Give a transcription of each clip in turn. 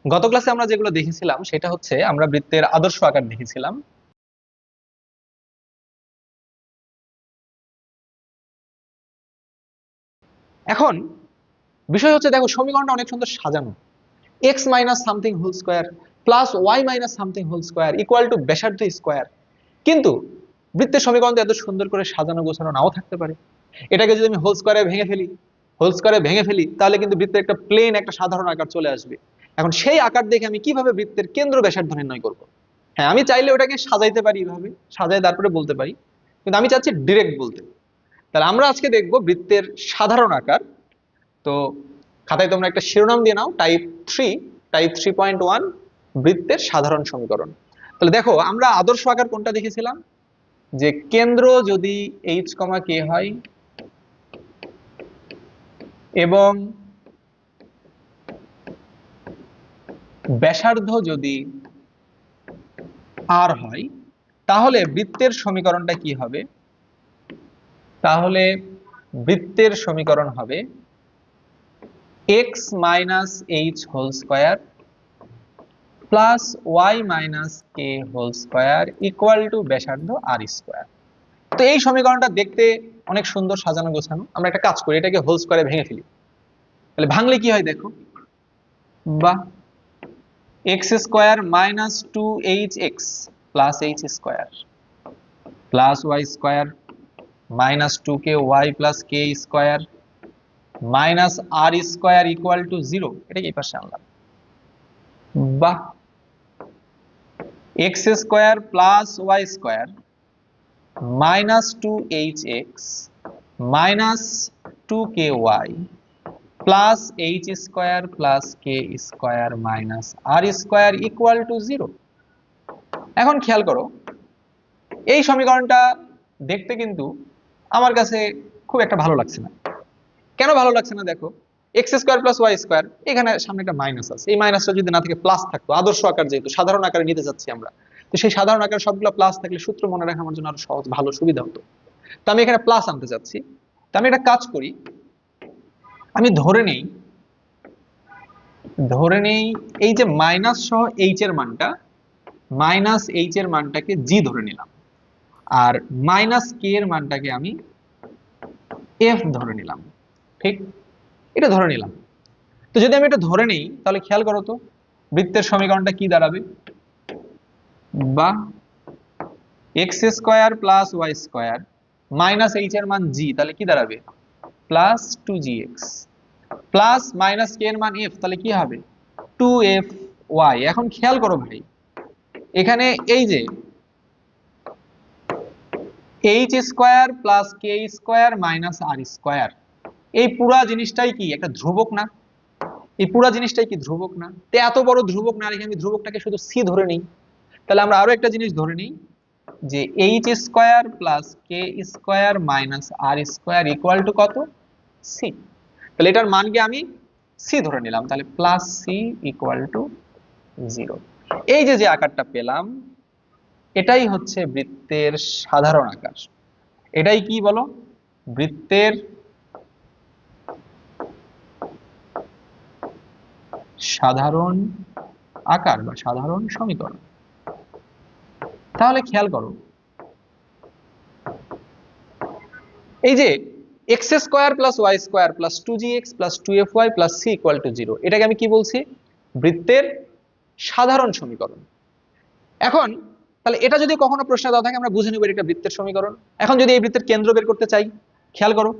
গত ক্লাসে আমরা যেগুলো দেখেছিলাম সেটা হচ্ছে আমরা বৃত্তের আদর্শ আকার দেখেছিলাম। এখন বিষয় হচ্ছে, দেখো সমীকরণটা অনেক সুন্দর সাজানো। X minus something whole square plus y minus something whole square equal to ব্যাসার্ধ স্কোয়ার। কিন্তু বৃত্তের সমীকরণটা এত সুন্দর করে সাজানো গোছানো নাও থাকতে পারে। এটাকে যদি আমি হোল স্কোয়ারে ভেঙে ফেলি তাহলে কিন্তু বৃত্তের একটা প্লেন, একটা সাধারণ আকার চলে আসবে। এখন সেই আকার দেখে আমি কিভাবে বৃত্তের কেন্দ্র ব্যাসার্ধ নির্ণয় করব? হ্যাঁ, আমি চাইলে ওটাকে সাজাইতে পারি, এইভাবে সাজাই তারপরে বলতে পারি, কিন্তু আমি চাচ্ছি ডিরেক্ট বলতে। তাহলে আমরা আজকে দেখব বৃত্তের সাধারণ আকার। তো খাতায় তোমরা একটা শিরোনাম দিয়ে নাও, টাইপ 3.1 বৃত্তের সাধারণ সমীকরণ। তাহলে দেখো, আমরা আদর্শ আকার কোনটা দেখেছিলাম? যে কেন্দ্র যদি এইচ কমা কে হয় এবং ব্যাসার্ধ যদি আর হয়, তাহলে বৃত্তের সমীকরণটা কি হবে? তাহলে বৃত্তের সমীকরণ হবে x minus h whole square plus y minus k whole square equal to ব্যাসার্ধ আর স্কোয়ার। তো এই সমীকরণটা দেখতে অনেক সুন্দর সাজানো গোছানো। আমরা একটা কাজ করি, এটাকে হোল স্কোয়ারে ভেঙে ফেলি। তাহলে ভাঙলে কি হয় দেখো, বা x square minus 2hx plus h square plus y square minus 2ky plus k square minus r square equal to 0। এটাকে এই পাশে আনলাম। বা x square plus y square minus 2hx minus 2ky plus h square plus k square minus r square equal to 0। এখন খেয়াল করো, এই সমীকরণটা দেখতে কিন্তু আমার কাছে খুব একটা ভালো লাগছে না। কেন ভালো লাগছে না? দেখো, x square plus y square, এখানে সামনে একটা মাইনাস আছে। এই মাইনাসটা যদি না থেকে প্লাস থাকতো, আদর্শ আকার যেহেতু সাধারণ আকারে নিতে যাচ্ছি আমরা, তো সেই সাধারণ আকার সবগুলো প্লাস থাকলে সূত্র মনে রাখা আমার জন্য আরো সহজ, ভালো সুবিধা হতো। তো আমি এখানে প্লাস আনতে চাচ্ছি। তো আমি একটা কাজ করি, আমি ধরে নেই এই যে মাইনাস সহ এইচ এর মানটাকে জি ধরে নিলাম, আর মাইনাস কে এর মানটাকে আমি এফ ধরে নিলাম। ঠিক, এটা ধরে নিলাম। তো যদি আমি এটা ধরে নিই তাহলে খেয়াল করো তো, বৃত্তের সমীকরণটা কি দাঁড়াবে? বা x square plus y square minus h এর মান জি, তাহলে কি দাঁড়াবে? প্লাস 2gx প্লাস মাইনাস কে এর মান এফ, তাহলে কি হবে? 2fy। এখন খেয়াল করো ভাই, এখানে এই যে h square plus k square minus r square, এই পুরা জিনিসটাই কি একটা ধ্রুবক না? এই পুরা জিনিসটাই কি ধ্রুবক না? তো এত বড় ধ্রুবক না রেখে আমি ধ্রুবকটাকে শুধু সি ধরে নিই। তাহলে আমরা আরো একটা জিনিস ধরে নিই, যে h square plus k square minus r square equal to কত? সি। তাহলে এটার মানকে আমি সি ধরে নিলাম, তাহলে প্লাস সি ইকুয়াল টু 0। এই যে আকারটা পেলাম, এটাই হচ্ছে বৃত্তের সাধারণ আকার। এটাই কি বলো? বৃত্তের সাধারণ আকার বা সাধারণ সমীকরণ। তাহলে খেয়াল করো, এই যে x square plus y square plus 2gx plus 2fy plus c equal to 0, এটাকে আমি কি বলছি? বৃত্তের সাধারণ সমীকরণ। এখন তাহলে এটা যদি কখনো প্রশ্ন দেওয়া থাকে, আমরা বুঝে নেব এটা বৃত্তের সমীকরণ। এখন যদি এই বৃত্তের কেন্দ্র বের করতে চাই, খেয়াল করো,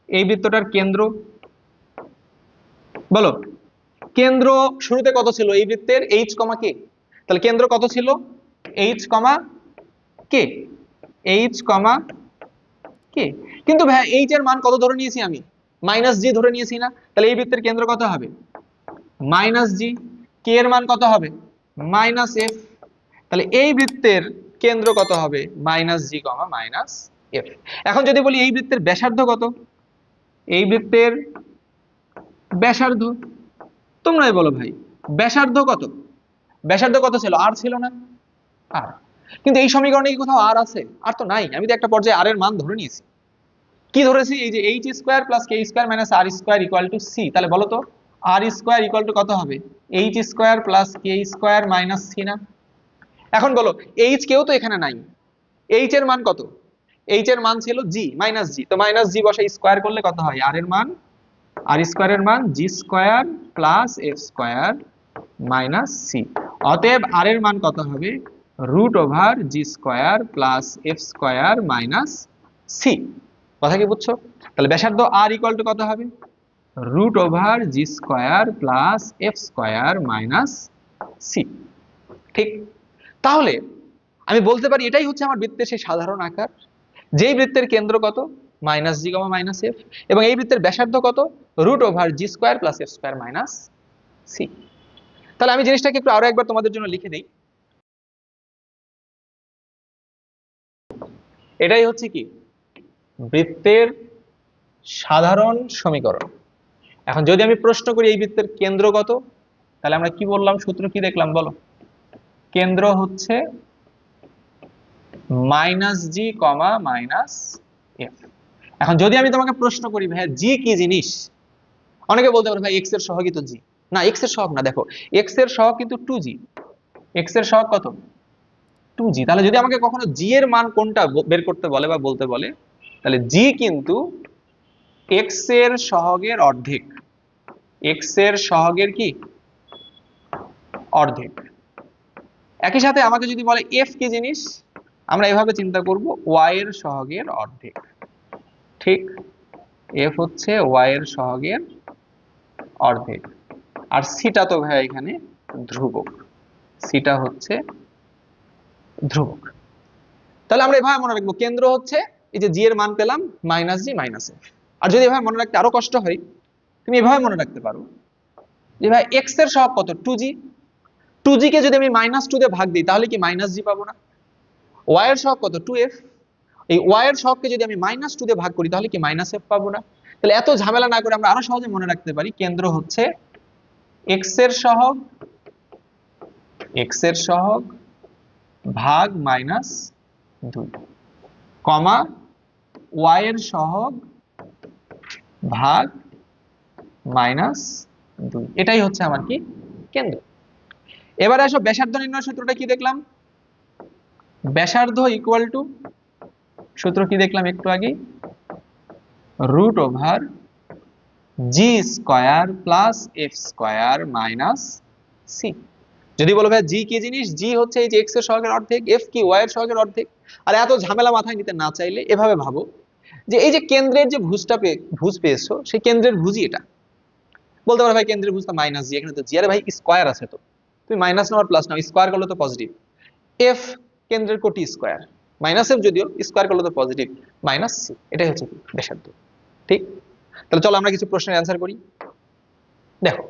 এই বৃত্তটার কেন্দ্র বলো। কেন্দ্র শুরুতে কত ছিল এই বৃত্তের? এইচ কমা কে। তাহলে কেন্দ্র কত ছিল? এইচ কমা কে, এইচ কমা কে। কিন্তু ভাই এইচ এর মান কত ধরে নিয়েছি আমি? মাইনাস জি ধরে নিয়েছি না? তাহলে এই বৃত্তের কেন্দ্র কত হবে? মাইনাস জি। কে এর মান কত হবে? Minus F. তাহলে এই বৃত্তের কেন্দ্র কত হবে? Minus G comma minus F. এখন যদি বলি এই বৃত্তের ব্যাসার্ধ কত? এই বৃত্তের ব্যাসার্ধ, তোমরাই বলো ভাই, ব্যাসার্ধ কত? ব্যাসার্ধ কত ছিল? আর ছিল না? আর। কিন্তু এই সমীকরণে কি কোথাও আর আছে? আর তো নাই। আমি তো একটা পর্যায়ে আর এর মান ধরে নিয়েছি। কি ধরেছি? এই যে h square plus k square minus r square equal to c. তাহলে বলো তো, আর স্কোয়ার ইকুয়াল টু কত হবে, h square plus k square minus c না? এখন বলো এইচ কেউ তো এখানে নাই, এইচ এর মান কত? এইচ এর মান ছিল জি মাইনাস জি, তো মাইনাস জি বসে স্কোয়ার করলে কত হয়, আর এর মান, আর স্কোয়ারের মান G square plus F square minus C. অতএব আর এর মান কত হবে, root over G square plus F square minus C. কথা কি বুঝছো? তাহলে ব্যাসার্ধ আর ইকুয়াল টু কত হবে, root over G square plus F square minus C. ঠিক? তাহলে আমি বলতে পারি এটাই হচ্ছে আমার বৃত্তের সেই সাধারণ আকার, যেই বৃত্তের কেন্দ্র কত, minus G comma minus F, এবং এই বৃত্তের ব্যাসার্ধ কত, root over G square plus F square minus C. তাহলে আমি জিনিসটাকে একটু আরো একবার তোমাদের জন্য লিখে দিই। এটাই হচ্ছে কি বৃত্তের সাধারণ সমীকরণ। এখন যদি আমি প্রশ্ন করি এই বৃত্তের কেন্দ্র কত, তাহলে আমরা কি বললাম, সূত্র কি দেখলাম বলো, কেন্দ্র হচ্ছে minus G comma minus F. এখন যদি আমি তোমাকে প্রশ্ন করি ভাই জি কি জিনিস, অনেকে বলতে পারে ভাই এক্স এর সহগই তো জি। না, এক্স এর সহগ না, দেখো এক্স এর সহগ কিন্তু 2g, এক্স এর সহগ কত, 2g। তাহলে যদি আমাকে কখনো জি এর মান কোনটা বের করতে বলে বা বলতে বলে, তাহলে জি কিন্তু এক্স এর সহগের অর্ধেক, এক্স এর সহগের কি অর্ধেক। একই সাথে আমাকে যদি বলে এফ কি জিনিস, আমরা এভাবে চিন্তা করব ওয়াই এর সহগের অর্ধেক। ঠিক, এফ হচ্ছে ওয়াই এর সহগের অর্ধেক। আর সিটা তো ভাই এখানে ধ্রুবক, সিটা হচ্ছে ধ্রুবক। তাহলে আমরা এভাবে মনে রাখবো কেন্দ্র হচ্ছে এই যে জি এর মান পেলাম মাইনাস জি মাইনাস এফ। আর যদি এভাবে মনে রাখতে আরো কষ্ট হয়, তুমি এভাবে মনে রাখতে পারো যে ভাই এক্স এর সহগ কত, 2g, 2g কে যদি আমি মাইনাস 2 দিয়ে ভাগ দিই তাহলে কি মাইনাস জি পাবো না? ওয়াই এর সহগ কত, 2f, এই ওয়াই এর সহগকে যদি আমি মাইনাস 2 দিয়ে ভাগ করি তাহলে কি মাইনাস এফ পাবো না? তাহলে এত ঝামেলা না করে আমরা আরো সহজে মনে রাখতে পারি কেন্দ্র হচ্ছে এক্স এর সহগ, এক্স এর সহগ ভাগ মাইনাস 2 কমা ওয়াই এর সহগ ভাগ মাইনাস 2, এটাই হচ্ছে আমার কি কেন্দ্র। এবারে আসো ব্যাসার্ধ নির্ণয় সূত্রটা কি দেখলাম, ব্যাসার্ধ ইকুয়াল টু, সূত্র কি দেখলাম একটু আগে, root over G square plus F square minus C. যদি বলো ভাই জি কি জিনিস, জি হচ্ছে এই যে এক্স এর সহগের অর্ধেক, এফ কি ওয়াই এর সহগের অর্ধেক। আর এত ঝামেলা মাথায় নিতে না চাইলে এভাবে ভাবো যে এই যে কেন্দ্রের যে ভুজ পেয়েছো সেই কেন্দ্রের ভুজই এটা। বলতে পারো ভাই কেন্দ্রের ভুজটা মাইনাস জি, এখানে তো জি, আরে ভাই স্কয়ার আছে তো, তুমি মাইনাস নাও আর প্লাস নাও, স্কয়ার করলে তো পজিটিভ। এফ কেন্দ্রের কোটি স্কয়ার, মাইনাস এফ যদিও স্কয়ার করলে তো পজিটিভ, মাইনাস সি, এটাই হচ্ছে কি ব্যাসার্ধ। ঠিক? তাহলে চলো আমরা কিছু প্রশ্নের অ্যান্সার করি। দেখো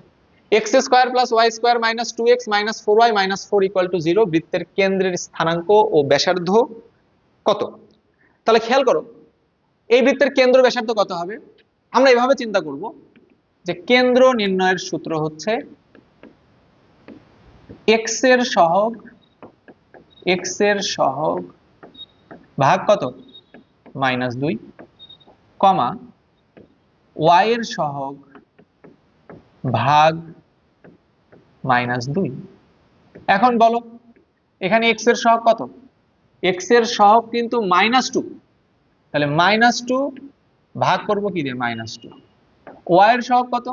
x square plus y square minus 2x minus 4y minus 4 equal to 0 বৃত্তের কেন্দ্রের স্থানাঙ্ক ও ব্যাসার্ধ কত? তাহলে খেয়াল করো এই বৃত্তের কেন্দ্র ব্যাসার্ধ কত হবে, আমরা এভাবে চিন্তা করব যে কেন্দ্র নির্ণয়ের সূত্র হচ্ছে এক্স এর সহগ, এক্স এর সহগ ভাগ কত মাইনাস 2 কমা ওয়াই এর সহগ ভাগ মাইনাস 2। এখন বলো এখানে এক্স এর সহগ কত, এক্স এর সহগ কিন্তু মাইনাস 2, তাহলে মাইনাস 2 ভাগ করবো কি দিয়ে মাইনাস 2। ওয়াই এর সহগ কত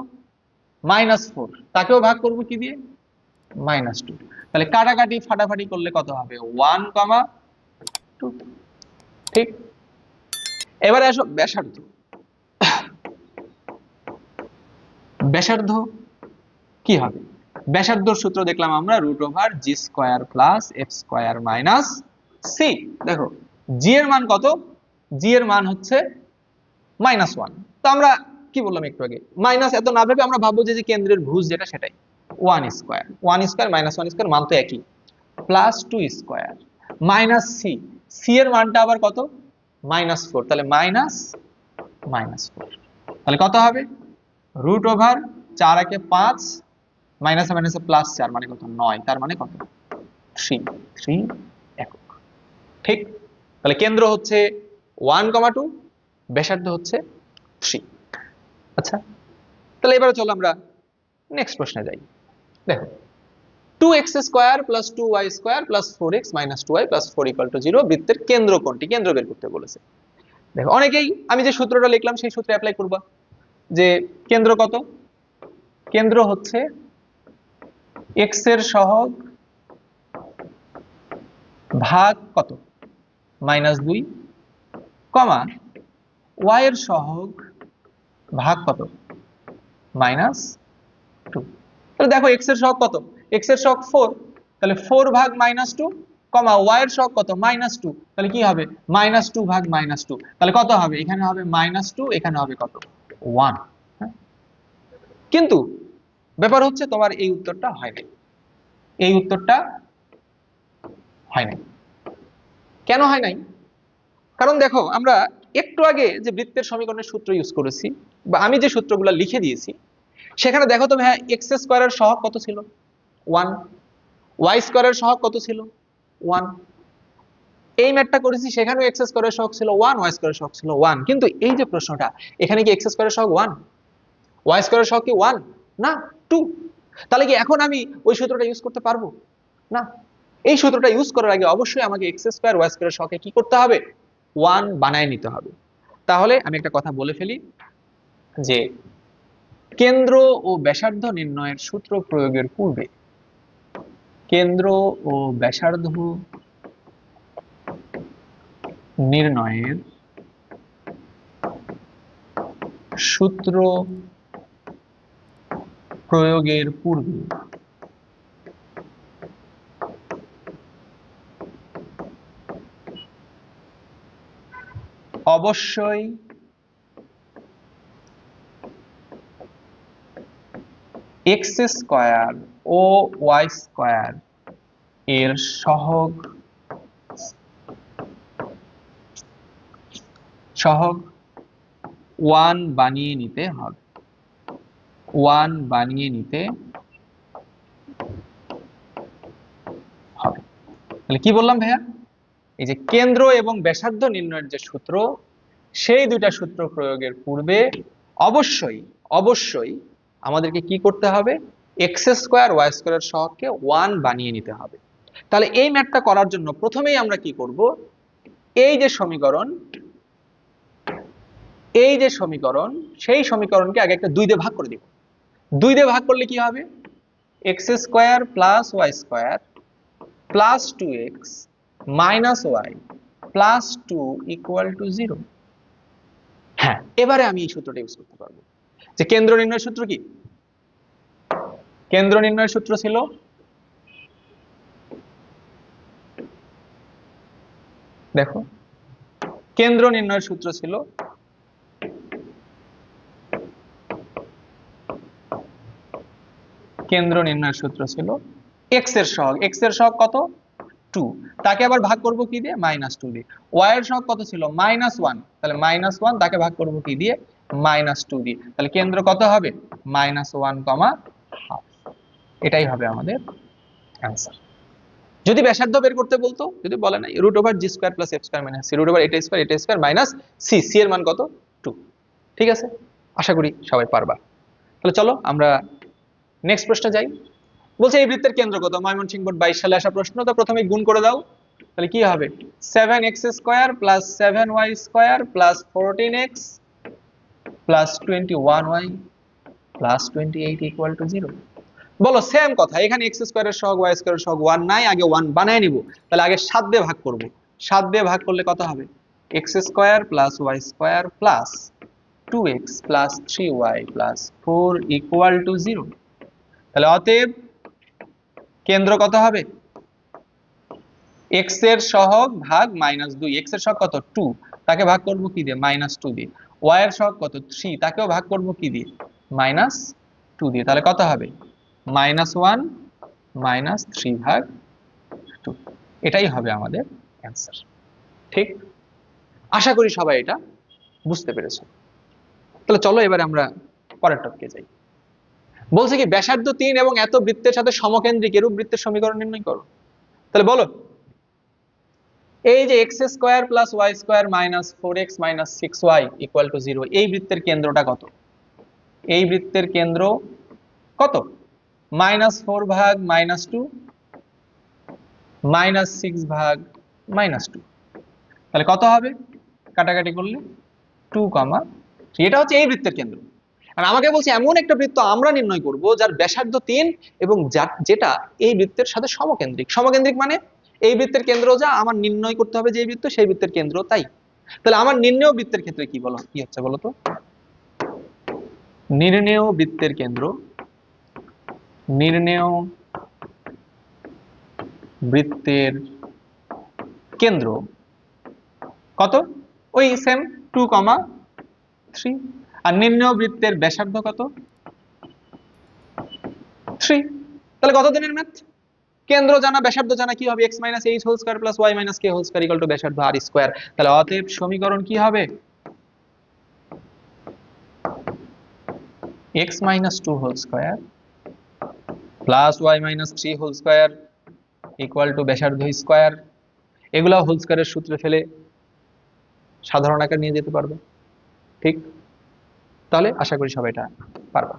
মাইনাস 4, তাকেও ভাগ করবো কি দিয়ে মাইনাস 2। তাহলে কাটাকাটি ফাটাফাটি করলে কত হবে 1 কমা 2। ঠিক? এবারে আসো ব্যাসার্ধ, ব্যাসার্ধ কি হবে, ব্যাসার্ধর সূত্র দেখলাম আমরা root over G square plus F square minus C. দেখো জি এর মান কত, জি এর মান হচ্ছে -1। তো আমরা কি বললাম একটু আগে, মাইনাস এত না ভেবে আমরা ভাববো যে কেন্দ্রের ভুজ যেটা সেটাই 1 স্কয়ার, 1 স্কয়ার মাইনাস 1 স্কয়ার মান তো একই, plus 2 square minus C, C এর মানটা আবার কত -4, তাহলে মাইনাস 4। তাহলে কত হবে রুট ওভার 4 একে 5 মাইনাসে মাইনাসে প্লাস 4 মানে কত 9, তার মানে কত 3 একক। ঠিক? তাহলে কেন্দ্র হচ্ছে 1,2, ব্যাসার্ধ হচ্ছে 3। আচ্ছা তাহলে এবারে চলো আমরা নেক্সট প্রশ্নে যাই। দেখো 2x square plus 2y square plus 4x minus 2y plus 4 equal to 0 বৃত্তের কেন্দ্র কোনটি? কেন্দ্র বের করতে বলেছে। দেখো অনেকেই আমি যে সূত্রটা লিখলাম সেই সূত্রে অ্যাপ্লাই করবা, যে কেন্দ্র কত? কেন্দ্র হচ্ছে x এর সহগ ভাগ কত? -2 কমা y এর সহগ ভাগ কত? -2। তাহলে দেখো x এর সহগ কত? x এর সহগ 4, তাহলে 4 ভাগ -2 কমা y এর সহগ কত? -2, তাহলে কি হবে? -2 ভাগ -2, তাহলে কত হবে? এখানে হবে -2, এখানে হবে কত? 1। কিন্তু ব্যাপার হচ্ছে তোমার এই উত্তরটা হয় নাই, এই উত্তরটা হয় নাই। কেন হয় নাই? কারণ দেখো আমরা একটু আগে যে বৃত্তের সমীকরণের সূত্র ইউজ করেছি বা আমি যে সূত্রগুলো লিখে দিয়েছি সেখানে দেখো তো ভাইয়া এক্স স্কয়ারের সহগ কত ছিল? 1। ওয়াই স্কয়ারের সহগ কত ছিল? 1। এই ম্যাথটা করেছি সেখানেও এক্স স্কয়ারের সহগ ছিল 1, ওয়াই স্কয়ারের সহগ ছিল 1। কিন্তু এই যে প্রশ্নটা, এখানে কি এক্স স্কয়ারের সহগ 1, ওয়াই স্কয়ারের সহগ কি 1? না, 2। তাহলে কি এখন আমি ওই সূত্রটা ইউজ করতে পারবো? না। এই সূত্রটা ইউজ করার আগে অবশ্যই আমাকে এক্স স্কয়ার ওয়াই স্কয়ারের সহগকে কি করতে হবে? 1 বানায় নিতে হবে। তাহলে আমি একটা কথা বলে ফেলি যে কেন্দ্র ও ব্যাসার্ধ নির্ণয়ের সূত্র প্রয়োগের পূর্বে কেন্দ্র ও ব্যাসার্ধ নির্ণয়ের সূত্র প্রয়োগের পূর্বে অবশ্যই এক্স স্কয়ার ও ওয়াই স্কয়ার এর সহগ 1 বানিয়ে নিতে হবে। 1 বানিয়ে নিতে হবে। তাহলে কি বললাম ভাইয়া? এই যে কেন্দ্র এবং ব্যাসার্ধ নির্ণয়ের যে সূত্র, সেই দুইটা সূত্র প্রয়োগের পূর্বে অবশ্যই অবশ্যই আমাদেরকে কি করতে হবে? এক্স স্কয়ার ওয়াই স্কয়ারের সহগকে 1 বানিয়ে নিতে হবে। তাহলে এই ম্যাথটা করার জন্য প্রথমেই আমরা কি করব? এই যে সমীকরণ, এই যে সমীকরণ, সেই সমীকরণকে আগে একটা 2 দিয়ে ভাগ করে দিব। 2 দিয়ে ভাগ করলে কি হবে? X square plus y square plus 2x minus y plus 2 equal to 0। হ্যাঁ, এবারে আমি এই সূত্রটা ইউজ করতে পারবো। যে কেন্দ্র নির্ণয়ের সূত্র কি? কেন্দ্র নির্ণয়ের সূত্র ছিল দেখো, কেন্দ্র নির্ণয়ের সূত্র ছিল কেন্দ্র নির্ণয়ের সূত্র ছিল এক্স এর সহগ, এক্স এর সহগ কত? 2, তাকে আবার ভাগ করব কি দিয়ে? -2 দিয়ে। ওয়াই এর সহগ কত ছিল? -1, তাহলে -1 তাকে ভাগ করব কি দিয়ে? -2 দিয়ে। তাহলে কেন্দ্র কত হবে? -1, হাফ। এটাই হবে আমাদের অ্যান্সার। যদি ব্যাসার্ধ বের করতে বলতো, যদি বলে নাই √g² + f² - c √এটা² মাইনাস সি, সি এর মান কত? 2। ঠিক আছে, আশা করি সবাই পারবা। তাহলে চলো আমরা নেক্সট প্রশ্নে যাই। বলছে এই বৃত্তের কেন্দ্র কত? ময়মনসিংহ বোর্ড 22 সালে আসা প্রশ্ন। তো প্রথমে গুণ করে দাও, তাহলে কি হবে? 7x² + 7y² + 14x + 21y + 28 equal to 0। বলো সেম কথা, এখানে x স্কয়ারের সহগ y স্কয়ারের সহগ 1 নাই, আগে 1 বানায় নিব। তাহলে আগে 7 দিয়ে ভাগ করব। 7 দিয়ে ভাগ করলে কত হবে? x square + y square + 2x + 3y + 4 equal to 0। তাহলে অতএব কেন্দ্র কত হবে? x এর সহগ ভাগ -2, x এর সহগ কত? 2, তাকে ভাগ করব কি দিয়ে? -2 দিয়ে। y এর সহগ কত? 3, তাকেও ভাগ করব কি দিয়ে? -2 দিয়ে। তাহলে কত হবে? -1 -3/2। এটাই হবে আমাদের অ্যান্সার। ঠিক, আশা করি সবাই এটা বুঝতে পেরেছো। তাহলে চলো এবারে আমরা পরের টপিকে যাই। বলছে কি ব্যাসার্ধ 3 এবং এত বৃত্তের সাথে সমকেন্দ্রিক এরূপ বৃত্তের সমীকরণ নির্ণয় করো। তাহলে বলো, এই যে x² + y² - 4x - 6y = 0, এই বৃত্তের কেন্দ্রটা কত? এই বৃত্তের কেন্দ্র কত -4 ভাগ -2 -6 ভাগ -2, তাহলে কত হবে কাটাকাটি করলে 2, 3। এটা হচ্ছে এই বৃত্তের কেন্দ্র। আর আমাকে বলছে এমন একটা বৃত্ত আমরা নির্ণয় করব যার ব্যাসার্ধ 3 এবং যেটা এই বৃত্তের সাথে সমকেন্দ্রিক। সমকেন্দ্রিক মানে এই বৃত্তের কেন্দ্র যা আমার নির্ণয় করতে হবে, যে বৃত্ত সেই বৃত্তের কেন্দ্র তাই। তাহলে আমার নির্ণেয় বৃত্তের ক্ষেত্রে কি হচ্ছে বলো তো? নির্ণেয় বৃত্তের কেন্দ্র, নির্ণেয় বৃত্তের কেন্দ্র কত? ওই সেম 2, 3। আর নির্ণেয় বৃত্তের ব্যাসার্ধ কত? 3। তাহলে কত দিনের ম্যাথ? কেন্দ্র জানা, ব্যাসার্ধ জানা, কি হবে x - h whole square plus y - k whole square equal to ব্যাসার্ধ r স্কয়ার। তাহলে অতএব সমীকরণ কি হবে? x - 2 whole square plus y - 3 whole square equal to ব্যাসার্ধ স্কয়ার। এগুলা হোল স্কয়ারের সূত্রে ফেলে সাধারণ আকার নিয়ে যেতে পারবে। ঠিক? তাহলে আশা করি সবাই এটা পারবা।